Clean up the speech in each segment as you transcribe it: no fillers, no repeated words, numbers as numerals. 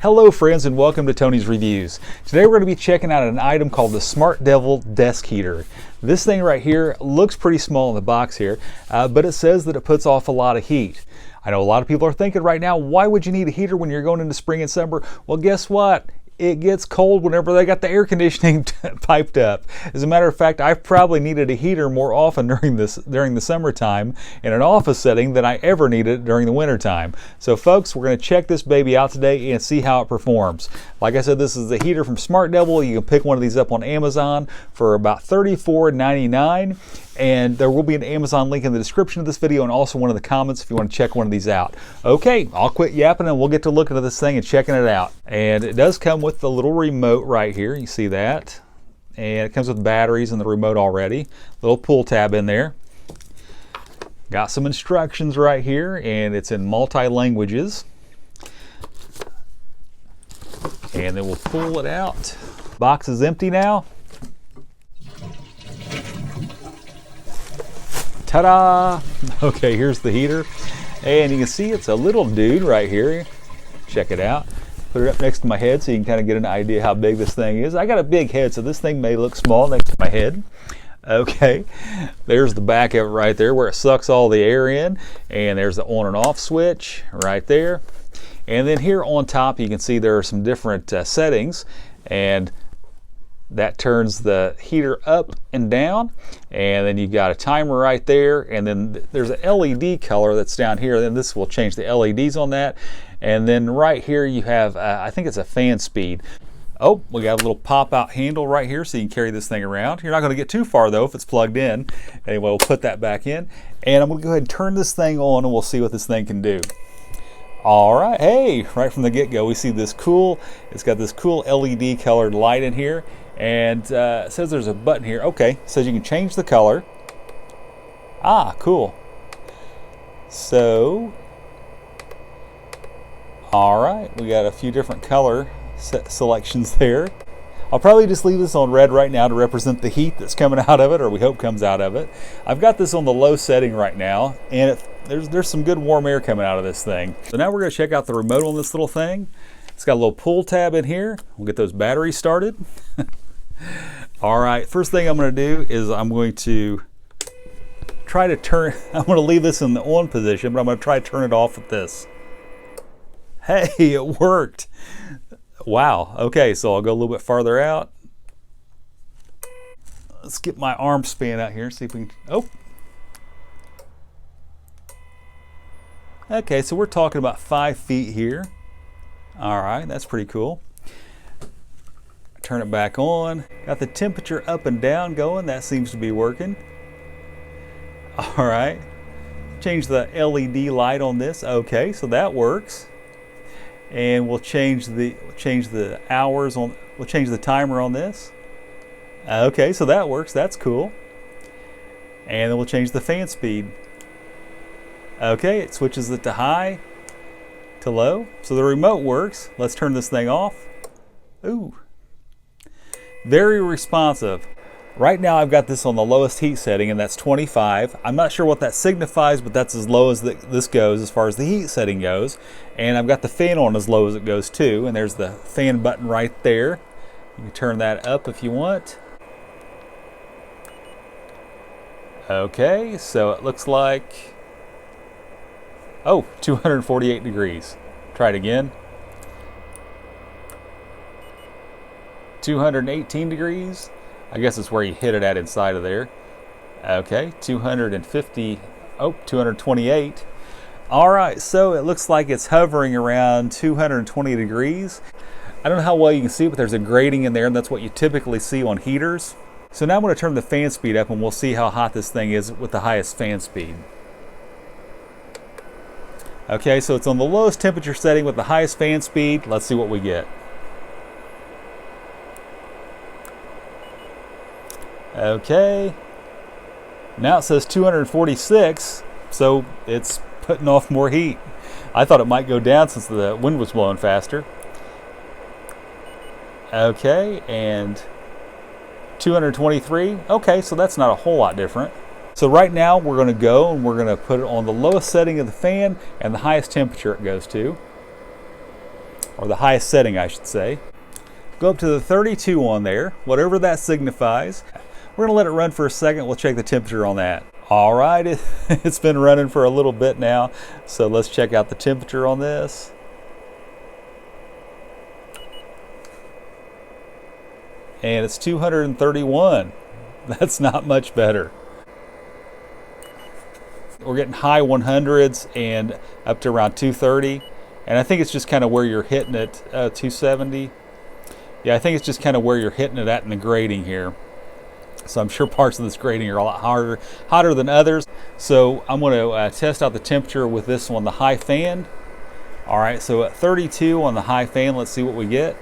Hello friends and welcome to Tony's Reviews. Today we're going to be checking out an item called the SmartDevil desk heater. This thing right here looks pretty small in the box here, but it says that it puts off a lot of heat. I know a lot of people are thinking right now, why would you need a heater when you're going into spring and summer? Well, guess what? It gets cold whenever they got the air conditioning piped up. As a matter of fact, I've probably needed a heater more often during the summertime in an office setting than I ever needed during the wintertime. So folks, we're going to check this baby out today and see how it performs. Like I said, this is the heater from SmartDevil. You can pick one of these up on Amazon for about $34.99. And there will be an Amazon link in the description of this video and also one of the comments if you want to check one of these out. Okay, I'll quit yapping and we'll get to looking at this thing and checking it out. And it does come with the little remote right here. You see that? And it comes with batteries and the remote already. Little pull tab in there. Got some instructions right here and it's in multi-languages. And then we'll pull it out. Box is empty now. Ta-da! Okay, here's the heater. And you can see it's a little dude right here. Check it out. Put it up next to my head so you can kind of get an idea how big this thing is. I got a big head, so this thing may look small next to my head. Okay, there's the back of it right there where it sucks all the air in. And there's the on and off switch right there. And then here on top you can see there are some different settings. And that turns the heater up and down, and then you've got a timer right there, and then there's an LED color that's down here. Then this will change the LEDs on that, and then right here you have I think it's a fan speed. Oh, we got a little pop-out handle right here so you can carry this thing around. You're not going to get too far though if it's plugged in. Anyway, we'll put that back in, and I'm going to go ahead and turn this thing on and we'll see what this thing can do. All right, hey, right from the get-go we see this cool, it's got this cool LED colored light in here. And it says there's a button here. Okay, it says you can change the color. Ah, cool. So, all right, we got a few different color selections there. I'll probably just leave this on red right now to represent the heat that's coming out of it, or we hope comes out of it. I've got this on the low setting right now, and there's some good warm air coming out of this thing. So now we're going to check out the remote on this little thing. It's got a little pull tab in here. We'll get those batteries started. All right, first thing I'm going to do is I'm going to try to turn, I'm going to leave this in the on position, but I'm going to try to turn it off with this. Hey, it worked. Wow, okay, so I'll go a little bit farther out. Let's get my arm span out here, see if we can, oh. Okay, so we're talking about 5 feet here. All right, that's pretty cool. Turn it back on. Got the temperature up and down going. That seems to be working. All right. Change the LED light on this. Okay, so that works. And we'll change the hours on. We'll change the timer on this. Okay, so that works. That's cool. And then we'll change the fan speed. Okay, it switches it to high, to low. So the remote works. Let's turn this thing off. Ooh. Very responsive. Right now I've got this on the lowest heat setting, and that's 25. I'm not sure what that signifies, but that's as low as this goes as far as the heat setting goes. And I've got the fan on as low as it goes too, and there's the fan button right there. You can turn that up if you want. Okay, so it looks like, oh, 248 degrees. Try it again. 218 degrees. I guess it's where you hit it at inside of there. Okay, 250, oh, 228. All right, so it looks like it's hovering around 220 degrees. I don't know how well you can see, but there's a grating in there, and that's what you typically see on heaters. So now I'm going to turn the fan speed up, and we'll see how hot this thing is with the highest fan speed. Okay, so it's on the lowest temperature setting with the highest fan speed. Let's see what we get. Okay, now it says 246, so it's putting off more heat. I thought it might go down since the wind was blowing faster. Okay, and 223. Okay, so that's not a whole lot different. So right now we're going to go and we're going to put it on the lowest setting of the fan and the highest temperature it goes to. or the highest setting I should say. Go up to the 32 on there, whatever that signifies. We're gonna let it run for a second. We'll check the temperature on that. All right, it's been running for a little bit now, so let's check out the temperature on this. And it's 231. That's not much better. We're getting high 100s and up to around 230. And I think it's just kind of where you're hitting it, 270. Yeah, I think it's just kind of where you're hitting it at in the grading here. So I'm sure parts of this grading are a lot hotter than others. So I'm going to test out the temperature with this one, the high fan. All right, so at 32 on the high fan, let's see what we get.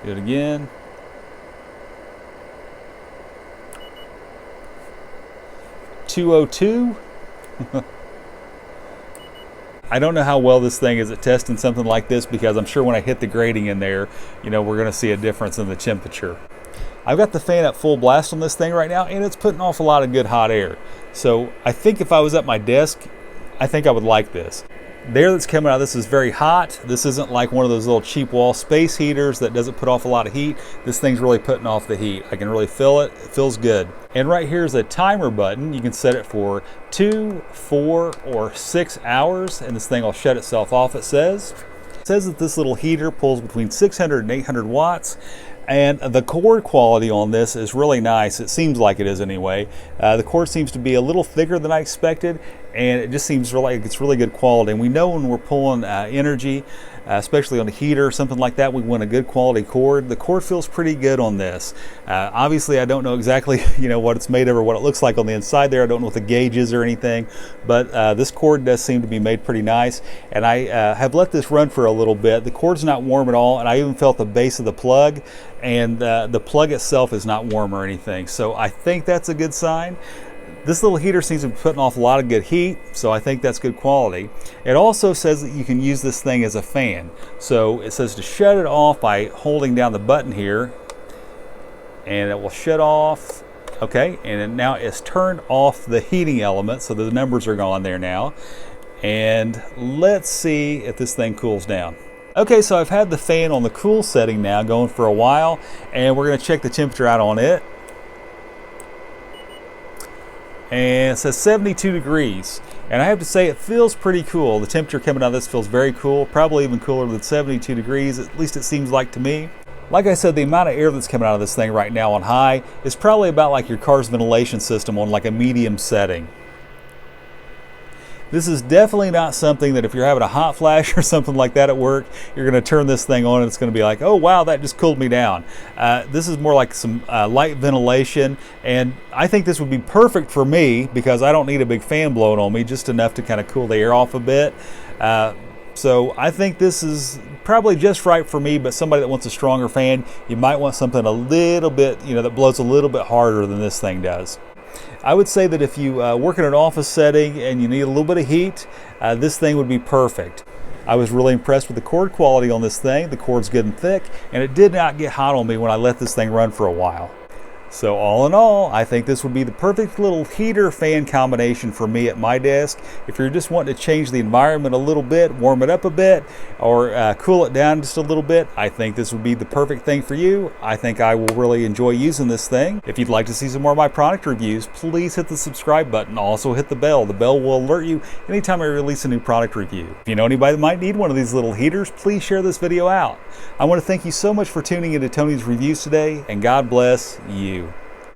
Do it again. .202. I don't know how well this thing is at testing something like this, because I'm sure when I hit the grading in there, you know, we're going to see a difference in the temperature. I've got the fan at full blast on this thing right now, and it's putting off a lot of good hot air. So I think if I was at my desk, I think I would like this. The air that's coming out of this is very hot. This isn't like one of those little cheap wall space heaters that doesn't put off a lot of heat. This thing's really putting off the heat. I can really feel it. It feels good. And right here is a timer button. You can set it for 2, 4, or 6 hours, and this thing will shut itself off, it says. It says that this little heater pulls between 600 and 800 watts. And the cord quality on this is really nice. It seems like it is anyway. The cord seems to be a little thicker than I expected, and it just seems like it's really good quality. And we know when we're pulling energy, especially on a heater or something like that, we want a good quality cord. The cord feels pretty good on this. Obviously, I don't know exactly what it's made of or what it looks like on the inside there. I don't know what the gauge is or anything, but this cord does seem to be made pretty nice. And I have let this run for a little bit. The cord's not warm at all, and I even felt the base of the plug, and the plug itself is not warm or anything. So I think that's a good sign. This little heater seems to be putting off a lot of good heat, so I think that's good quality. It also says that you can use this thing as a fan. So it says to shut it off by holding down the button here, and it will shut off. Okay, and now it's turned off the heating element, so the numbers are gone there now. And let's see if this thing cools down. Okay, so I've had the fan on the cool setting now going for a while, and we're going to check the temperature out on it. And it says 72 degrees. And I have to say, it feels pretty cool. The temperature coming out of this feels very cool, probably even cooler than 72 degrees, at least it seems like to me. Like I said, the amount of air that's coming out of this thing right now on high is probably about like your car's ventilation system on like a medium setting. This is definitely not something that if you're having a hot flash or something like that at work, you're going to turn this thing on and it's going to be like, oh wow, that just cooled me down. This is more like some light ventilation, and I think this would be perfect for me because I don't need a big fan blowing on me, just enough to kind of cool the air off a bit. So I think this is probably just right for me, but somebody that wants a stronger fan, you might want something a little bit, that blows a little bit harder than this thing does. I would say that if you work in an office setting and you need a little bit of heat, this thing would be perfect. I was really impressed with the cord quality on this thing. The cord's good and thick, and it did not get hot on me when I let this thing run for a while. So all in all, I think this would be the perfect little heater fan combination for me at my desk. If you're just wanting to change the environment a little bit, warm it up a bit, or cool it down just a little bit, I think this would be the perfect thing for you. I think I will really enjoy using this thing. If you'd like to see some more of my product reviews, please hit the subscribe button. Also hit the bell. The bell will alert you anytime I release a new product review. If you know anybody that might need one of these little heaters, please share this video out. I want to thank you so much for tuning into Tony's Reviews today, and God bless you.